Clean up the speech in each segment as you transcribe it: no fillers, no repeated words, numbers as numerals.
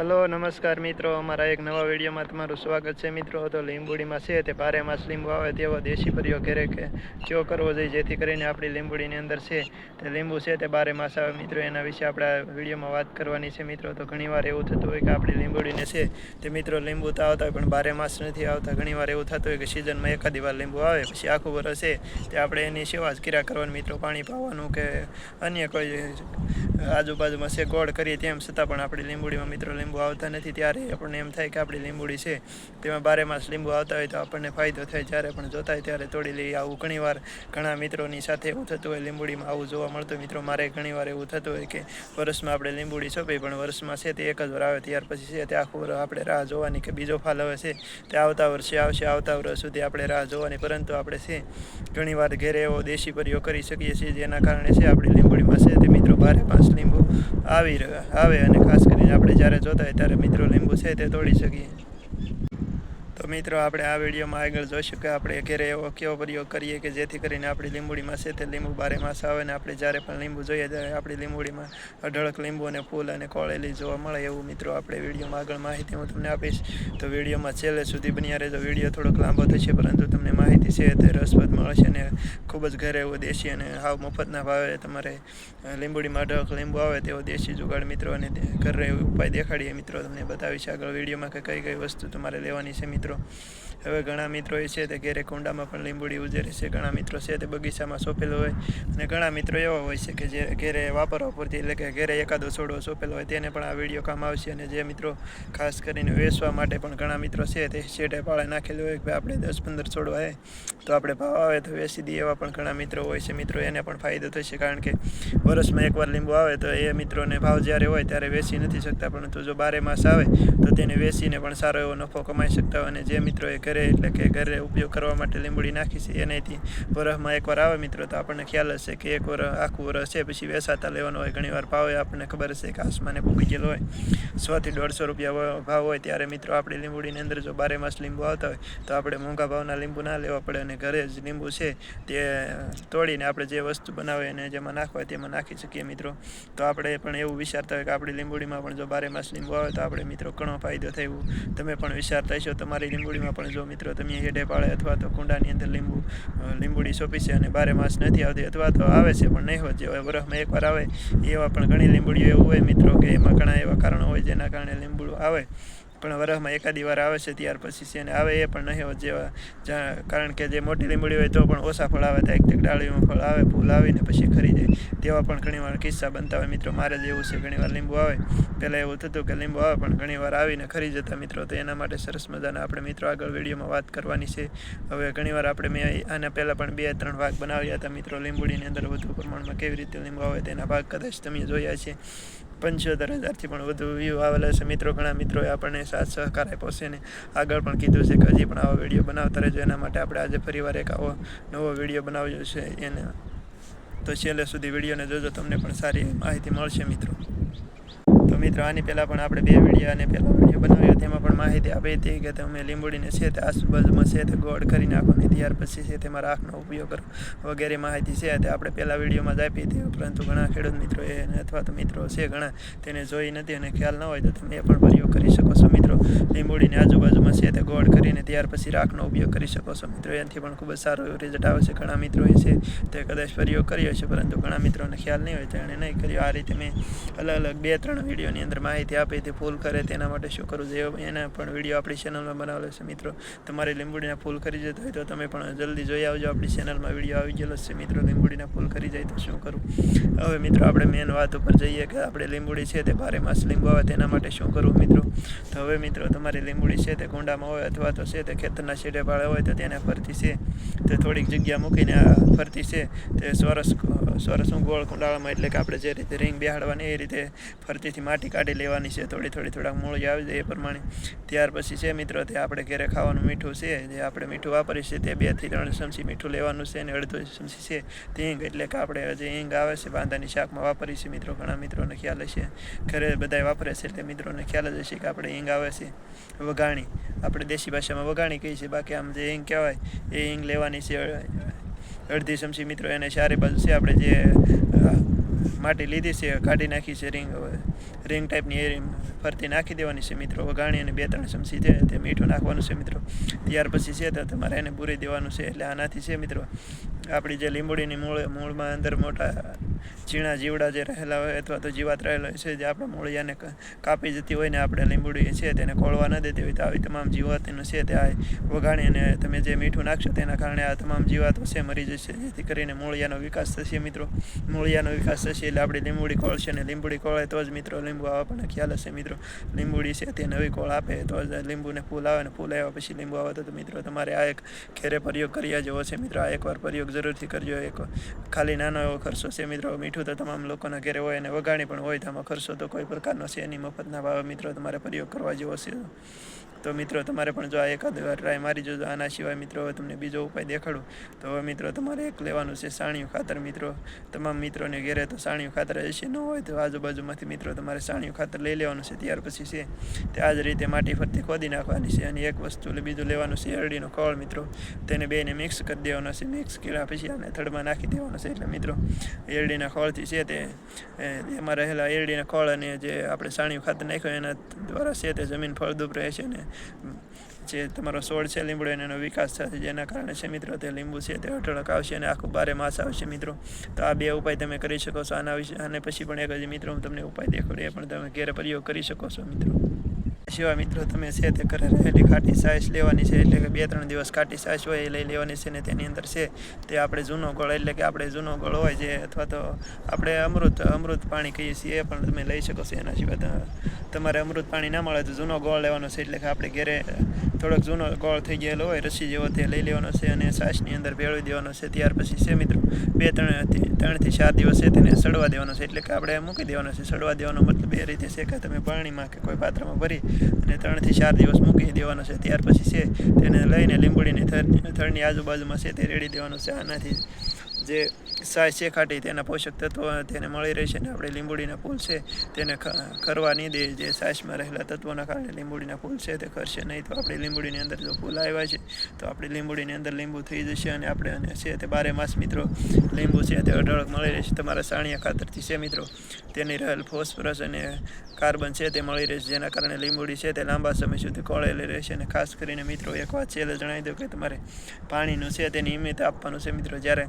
Hello નમસ્કાર મિત્રો, અમારા એક નવા વિડીયોમાં તમારું સ્વાગત છે મિત્રો. તો લીંબુડીમાં છે તે 12 માસ લીંબુ આવે તેવો દેશી પ્રયોગ ઘરે કેવો કરવો જોઈએ જેથી કરીને આપણી લીંબુડીની અંદર છે તે લીંબુ છે તે 12 માસ આવે મિત્રો. એના વિશે આપણે આ વિડીયોમાં વાત કરવાની છે મિત્રો. તો ઘણીવાર એવું થતું હોય કે આપણી લીંબુડીને છે તે મિત્રો લીંબુ તો આવતા હોય પણ 12 માસ નથી આવતા. ઘણીવાર એવું થતું હોય કે સિઝનમાં એકાદી વાર લીંબુ આવે, પછી આખું વરસ છે તે આપણે એની સેવા જ કર્યા કરવાની મિત્રો, પાણી પાવાનું કે અન્ય કોઈ આજુબાજુમાં છે ગોળ કરીએ, તેમ છતાં પણ આપણી લીંબુડીમાં મિત્રો લીંબુ આવતા નથી. ત્યારે આપણને એમ થાય કે આપણી લીંબુડી છે તેમાં 12 માસ લીંબુ આવતા હોય તો આપણને ફાયદો થાય. જ્યારે પણ જોતા હોય ત્યારે તોડી લઈએ. આવું ઘણીવાર ઘણા મિત્રોની સાથે એવું થતું હોય, લીંબુડીમાં આવું જોવા મળતું હોય મિત્રો. મારે ઘણીવાર એવું થતું હોય કે વર્ષમાં આપણે લીંબુડી સોંપી પણ વર્ષમાં છે તે એક જ વાર આવે, ત્યાર પછી છે તે આખું વર્ષ આપણે રાહ જોવાની કે બીજો ફાલ હવે છે તે આવતા વર્ષે આવશે, આવતા વર્ષ સુધી આપણે રાહ જોવાની. પરંતુ આપણે છે ઘણીવાર ઘેરે એવો દેશી પ્રયોગ કરી શકીએ છીએ જેના કારણે છે આપણી લીંબુડીમાં છે તે મિત્રો 12 માસ લીંબુ આવે અને ખાસ કરીને આપણે જ્યારે જોતા હોય ત્યારે મિત્રો લીંબુ છે તે તોડી શકીએ. તો મિત્રો આપણે આ વિડીયોમાં આગળ જોઈશું કે આપણે ઘરે એવો કેવો પ્રયોગ કરીએ કે જેથી કરીને આપણી લીંબુડીમાં છે તે લીંબુ 12 માસ આવે અને આપણે જ્યારે પણ લીંબુ જોઈએ ત્યારે આપણી લીંબુડીમાં અઢળક લીંબુ અને ફૂલ અને કોળેલી જોવા મળે. એવું મિત્રો આપણે વિડીયોમાં આગળ માહિતી હું તમને આપીશ. તો વિડીયોમાં છેલ્લે સુધી બન્યા રહેજો. વિડીયો થોડોક લાંબો થશે પરંતુ તમને માહિતી છે તે રસપ્રદ મળશે અને ખૂબ જ ઘરે એવું દેશી અને હાવ મફતના ભાવે તમારે લીંબુડીમાં અઢળક લીંબુ આવે તેવો દેશી જુગાડ મિત્રો અને ઘરે ઉપાય દેખાડીએ મિત્રો. તમને બતાવીશ આગળ વિડીયોમાં કે કઈ કઈ વસ્તુ તમારે લેવાની છે મિત્રો. હવે ઘણા મિત્રો એ છે તે ઘેરે કુંડામાં પણ લીંબુડી ઉજેરે છે, ઘણા મિત્રો છે તે બગીચામાં સોંપેલો હોય અને ઘણા મિત્રો એવા હોય છે કે જે ઘેરે વાપરવા પૂરતી એટલે કે ઘેરે એકાદો છોડવો સોંપેલો હોય તેને પણ આ વિડીયો કામ આવશે. અને જે મિત્રો ખાસ કરીને વેચવા માટે પણ ઘણા મિત્રો છે તે શેઢે પાળે નાખેલું હોય કે આપણે 10-15 છોડવા હોય તો આપણે ભાવ આવે તો વેચી દઈએ, એવા પણ ઘણા મિત્રો હોય છે મિત્રો. એને પણ ફાયદો થશે કારણ કે વર્ષમાં એકવાર લીંબુ આવે તો એ મિત્રોને ભાવ જ્યારે હોય ત્યારે વેચી નથી શકતા, પરંતુ જો 12 માસ આવે તો તેને વેચીને પણ સારો એવો નફો કમાઈ શકતા હોય. અને જે મિત્રોએ ઘરે એટલે કે ઘરે ઉપયોગ કરવા માટે લીંબુડી નાખી છે એનેથી વરસમાં એકવાર આવે મિત્રો તો આપણને ખ્યાલ હશે કે એક વરસ આખું વરસ છે પછી વેચાતા લેવાનો હોય. ઘણીવાર ભાવ આપણને ખબર હશે કે આસમાને પૂગી ગયેલો હોય, 100 થી 150 રૂપિયા ભાવ હોય ત્યારે મિત્રો આપણી લીંબુડીની અંદર જો 12 માસ લીંબુ આવતા હોય તો આપણે મોંઘા ભાવના લીંબુ ના લેવા પડે અને ઘરે જ લીંબુ છે તે તોડીને આપણે જે વસ્તુ બનાવે અને જેમાં નાખવા તેમાં નાખી શકીએ મિત્રો. તો આપણે પણ એવું વિચારતા હોય કે આપણી લીંબુડીમાં પણ જો 12 માસ લીંબુ આવે તો આપણે મિત્રો ઘણો ફાયદો થાય એવું તમે પણ વિચારતા હશો. તમારી લીંબુડીમાં પણ જો મિત્રો તમે હેડે પાળે અથવા તો કુંડાની અંદર લીંબુડી સોંપી છે અને 12 માસ નથી આવતી અથવા તો આવે છે પણ નહીં હોત, જે વરસમાં એકવાર આવે એવા પણ ઘણી લીંબુડીઓ એવું હોય મિત્રો કે એમાં ઘણા એવા કારણો હોય જેના કારણે લીંબુ આવે પણ વરસમાં એકાદી વાર આવે છે ત્યાર પછી છે અને આવે એ પણ નહીં હોત જેવા કારણ કે જે મોટી લીંબુડી હોય તો પણ ઓછા ફળ આવે, એક ડાળીમાં ફળ આવે, ફૂલ આવીને પછી ખરી જાય, તેવા પણ ઘણીવાર કિસ્સા બનતા હોય મિત્રો. મારે જ એવું છે, ઘણીવાર લીંબુ આવે પહેલાં એવું થતું કે લીંબુ આવે પણ ઘણીવાર આવીને ખરી જતા મિત્રો. તો એના માટે સરસ મજાના આપણે મિત્રો આગળ વિડીયોમાં વાત કરવાની છે. હવે ઘણીવાર આપણે મેં આના પહેલાં પણ 2-3 ભાગ બનાવ્યા હતા મિત્રો લીંબુડીની અંદર વધુ પ્રમાણમાં કેવી રીતે લીંબુ આવે તેના ભાગ કદાચ તમે જોયા છે. 75,000થી પણ વધુ વ્યૂ આવેલા છે મિત્રો. ઘણા મિત્રોએ આપણને સાથ સહકાર આપ્યો છે અને આગળ પણ કીધું છે કે હજી પણ આવા વિડીયો બનાવતા રહેજો. એના માટે આપણે આજે ફરીવાર એક આવો નવો વિડીયો બનાવ્યો છે એને તો છેલ્લે સુધી વિડીયોને જોજો, તમને પણ સારી માહિતી મળશે મિત્રો. તો મિત્રો આની પહેલાં પણ આપણે 2 વિડીયો અને પહેલો વિડીયો બનાવ્યો તેમાં પણ માહિતી આપી હતી કે તમે લીંબુડીને છે તે આજુબાજુમાં છે તે ગોળ કરી નાખો ને ત્યાર પછી છે તેમાં રાખનો ઉપયોગ કરો વગેરે માહિતી છે તે આપણે પહેલા વિડીયોમાં જ આપી હતી. પરંતુ ઘણા ખેડૂત મિત્રોએ અથવા તો મિત્રો છે ઘણા તેને જોઈ નથી અને ખ્યાલ ન હોય તો તમે એ પણ પ્રયોગ કરી શકો છો મિત્રો. લીંબુડીની આજુબાજુમાં છે તે ગોળ કરીને ત્યાર પછી રાખનો ઉપયોગ કરી શકો છો મિત્રો. એનાથી પણ ખૂબ જ સારો એવો રિઝલ્ટ આવે છે. ઘણા મિત્રોએ છે તે કદાચ પ્રયોગ કર્યો છે પરંતુ ઘણા મિત્રોને ખ્યાલ નહીં હોય તો એણે નહીં કર્યો. આ રીતે મેં અલગ-અલગ 2-3 વિડીયોની અંદર માહિતી આપી હતી. ફૂલ કરે તેના માટે શું કરવું જોઈએ એના પણ વિડીયો આપણી ચેનલમાં બનાવેલો છે મિત્રો. તમારી લીંબુડીના ફૂલ કરી જતા હોય તો તમે પણ જલ્દી જોઈ આવજો. આપણી ચેનલમાં વિડીયો આવી ગયેલો છે મિત્રો. લીંબુડીના ફૂલ કરી જાય તો શું કરવું. હવે મિત્રો આપણે મેન વાત ઉપર જઈએ કે આપણે લીંબુડી છે તે 12 માસ લીંબુ આવે તેના માટે શું કરવું મિત્રો. તો હવે મિત્રો તમારી લીંબુડી છે તે કુંડામાં હોય અથવા તો છે તે ખેતરના શેઢે પાળે હોય તો તેને ફરતી છે તે થોડીક જગ્યા મૂકીને ફરતી છે તે ચોરસ ગોળ કુંડાળામાં એટલે કે આપણે જે રીતે રીંગ બેહાડવાની એ રીતે ફરતીથી માટી કાઢી લેવાની છે. થોડાક મૂળી આવી જાય એ પ્રમાણે. ત્યાર પછી છે મિત્રો તે આપણે ઘરે ખાવાનું મીઠું છે જે આપણે મીઠું વાપરીએ છીએ તે 2 થી 3 ચમચી મીઠું લેવાનું છે અને અડધો ચમચી છે તે હિંગ એટલે કે આપણે જે હિંગ આવે છે બાંધાની શાકમાં વાપરીએ છીએ મિત્રો. ઘણા મિત્રોને ખ્યાલ હશે, ઘરે બધાય વાપરે છે એટલે મિત્રોને ખ્યાલ જ હશે કે આપણે હિંગ આવે છે વઘાણી, આપણે દેશી ભાષામાં વઘાણી કહીએ છીએ, બાકી આમ જે હિંગ કહેવાય એ હિંગ લેવાની છે અડધી ચમચી મિત્રો. એને ચારે બાજુ છે આપણે જે માટી લીધી છે, કાઢી નાખી છે, રિંગ ટાઈપની એ ફરતી નાખી દેવાની છે મિત્રો. વઘાણી અને 2-3 ચમચી છે તે મીઠું નાખવાનું છે મિત્રો. ત્યાર પછી છે તો તમારે એને પૂરી દેવાનું છે. એટલે આનાથી છે મિત્રો આપણી જે લીંબોડીની મૂળમાં અંદર મોટા ઝીણા જીવડા જે રહેલા હોય અથવા તો જીવાત રહેલા છે, જે આપણા મૂળિયાને કાપી જતી હોય ને આપણે લીંબોડી છે તેને કોળવા ન દેતી હોય, તો આવી તમામ જીવાતનું છે તે આ વઘાણી અને તમે જે મીઠું નાખશો તેના કારણે આ તમામ જીવાતો છે મરી જશે, જેથી કરીને મૂળિયાનો વિકાસ થશે મિત્રો. મૂળિયાનો વિકાસ થશે એટલે આપણી લીંબોડી કોળશે, અને લીંબોડી કોળે તો જ મિત્રો લીંબુ આવવા પણ ખ્યાલ હશે મિત્રો. લીંબોડી છે તે નવી કોળ આપે તો જ લીંબુને ફૂલ આવે, ને ફૂલ આવ્યા પછી લીંબુ આવે તો મિત્રો તમારે આ એક ઘેરે પ્રયોગ કર્યા જેવો છે મિત્રો. આ એકવાર પ્રયોગ જરૂરથી કરજો. ખાલી નાનો એવો ખર્ચો છે મિત્રો. મીઠું તો તમામ લોકોના ઘરે હોય અને વઘાણી પણ હોય, તો આમાં ખર્ચો તો કોઈ પ્રકારનો છે એની મફતના ભાવે મિત્રો તમારે પ્રયોગ કરવા જેવો છે. તો મિત્રો તમારે પણ જો આ એકાદ વાર ટ્રાય મારી જોજો. આના સિવાય મિત્રો હવે તમને બીજો ઉપાય દેખાડું તો હવે મિત્રો તમારે એક લેવાનું છે સાણિયું ખાતર મિત્રો. તમામ મિત્રોને ઘેરે તો સાણિયું ખાતર હશે, ન હોય તો આજુબાજુમાંથી મિત્રો તમારે સાણિયું ખાતર લઈ લેવાનું છે. ત્યાર પછી છે તે આ જ રીતે માટી ફરતી ખોદી નાખવાની છે. અને એક વસ્તુ બીજું લેવાનું છે એરડીનો ખોળ મિત્રો. તેને બેને મિક્સ કરી દેવાનો છે. મિક્સ કર્યા પછી આને થડમાં નાખી દેવાનો છે. એટલે મિત્રો એરડીના ખોળથી છે તે એમાં રહેલા એરડીના ખોળ અને જે આપણે સાણિયું ખાતર નાખ્યું એના દ્વારા છે તે જમીન ફળદ્રુપ રહે છે, અને જે તમારો છોડ છે લીંબડો એનો વિકાસ થશે, જેના કારણે છે મિત્રો તે લીંબુ છે તે અઢળક આવશે અને આખું 12 માસ આવશે મિત્રો. તો આ 2 ઉપાય તમે કરી શકો છો. આને પછી પણ એક હજી મિત્રો હું તમને ઉપાય દેખાડું, એ પણ તમે ઘેરે પ્રયોગ કરી શકો છો મિત્રો. સિવાય મિત્રો તમે છે તે ઘરે રહેલી ખાટી છાશ લેવાની છે. એટલે કે 2-3 દિવસ ખાટી છાશ હોય એ લઈ લેવાની છે, ને તેની અંદર છે તે આપણે જૂનો ગોળ, એટલે કે આપણે જૂનો ગોળ હોય જે, અથવા તો આપણે અમૃત પાણી કહીએ છીએ, એ પણ તમે લઈ શકો છો. એના સિવાય તમારે અમૃત પાણી ના મળે તો જૂનો ગોળ લેવાનો છે. એટલે કે આપણે ઘરે થોડોક જૂનો ગોળ થઈ ગયેલો હોય રસી જેવો, તે લઈ લેવાનો છે અને છાશની અંદર ભેળવી દેવાનો છે. ત્યાર પછી છે મિત્રો 3 થી 4 દિવસ છે તેને સડવા દેવાનો છે. એટલે કે આપણે મૂકી દેવાનો છે. સડવા દેવાનો મતલબ એ રીતે છે કે તમે પાણીમાં કે કોઈ પાત્રમાં ભરી અને 3 થી 4 દિવસ મૂકી દેવાનો છે. ત્યાર પછી છે તેને લઈને લીંબોડીની થડની આજુબાજુમાં છે તે રેડી દેવાનો છે. આનાથી જે છાશ છે ખાટી તેના પોષક તત્વો તેને મળી રહેશે, અને આપણે લીંબોડીના ફૂલ છે તેને ખરવા નહીં દે. જે છાશમાં રહેલા તત્વોના કારણે લીંબોડીના ફૂલ છે તે ખરશે નહીં. તો આપણે લીંબોડીની અંદર જો ફૂલ આવ્યા છે તો આપણી લીંબોડીની અંદર લીંબુ થઈ જશે, અને આપણે છે તે 12 માસ મિત્રો લીંબુ છે તે અઢળક મળી રહેશે. તમારા સાણિયા ખાતરથી છે મિત્રો તેની રહેલ ફોસ્ફરસ અને કાર્બન છે તે મળી રહેશે, જેના કારણે લીંબોડી છે તે લાંબા સમય સુધી કોળેલી રહેશે. અને ખાસ કરીને મિત્રો એક વાત છેલ્લે જણાવી દઉં કે તમારે પાણીનું છે તે નિયમિત આપવાનું છે મિત્રો. જ્યારે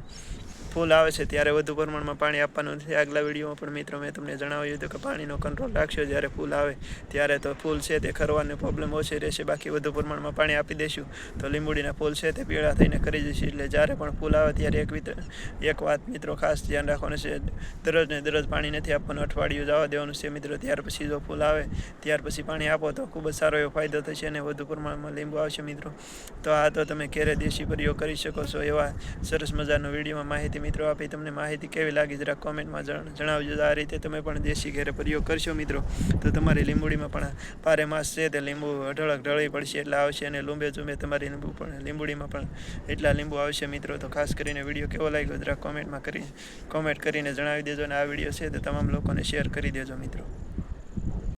ફૂલ આવે છે ત્યારે વધુ પ્રમાણમાં પાણી આપવાનું નથી. આગલા વિડીયોમાં પણ મિત્રો મેં તમને જણાવ્યું હતું કે પાણીનો કંટ્રોલ રાખશો જ્યારે ફૂલ આવે ત્યારે, તો ફૂલ છે તે ખરવાનો પ્રોબ્લેમ ઓછી રહેશે. બાકી વધુ પ્રમાણમાં પાણી આપી દઈશું તો લીંબોડીના ફૂલ છે તે પીળા થઈને ખરી જશે. એટલે જ્યારે પણ ફૂલ આવે ત્યારે એક વાત મિત્રો ખાસ ધ્યાન રાખવાનું છે, દરરોજ પાણી નથી આપવાનું, અઠવાડિયું જવા દેવાનું છે મિત્રો. ત્યાર પછી જો ફૂલ આવે ત્યાર પછી પાણી આપો તો ખૂબ જ સારો એવો ફાયદો થશે અને વધુ પ્રમાણમાં લીંબુ આવશે મિત્રો. તો આ તો તમે ઘેરે દેશી પ્રયોગ કરી શકો છો. એવા સરસ મજાનો વિડીયોમાં માહિતી મિત્રો આપી. તમને માહિતી કેવી લાગી જરા કોમેન્ટમાં જણાવજો. આ રીતે તમે પણ દેશી ઘેરે પ્રયોગ કરશો મિત્રો તો તમારી લીંબોડીમાં પણ 12 માસ છે તે લીંબુ અઢળક ઢળી પડશે એટલે આવશે, અને લૂંબે ચૂંબે તમારી લીંબોડીમાં પણ એટલા લીંબુ આવશે મિત્રો. તો ખાસ કરીને વિડીયો કેવો લાગ્યો જરા કોમેન્ટ કરીને જણાવી દેજો, અને આ વિડીયો છે તો તમામ લોકોને શેર કરી દેજો મિત્રો.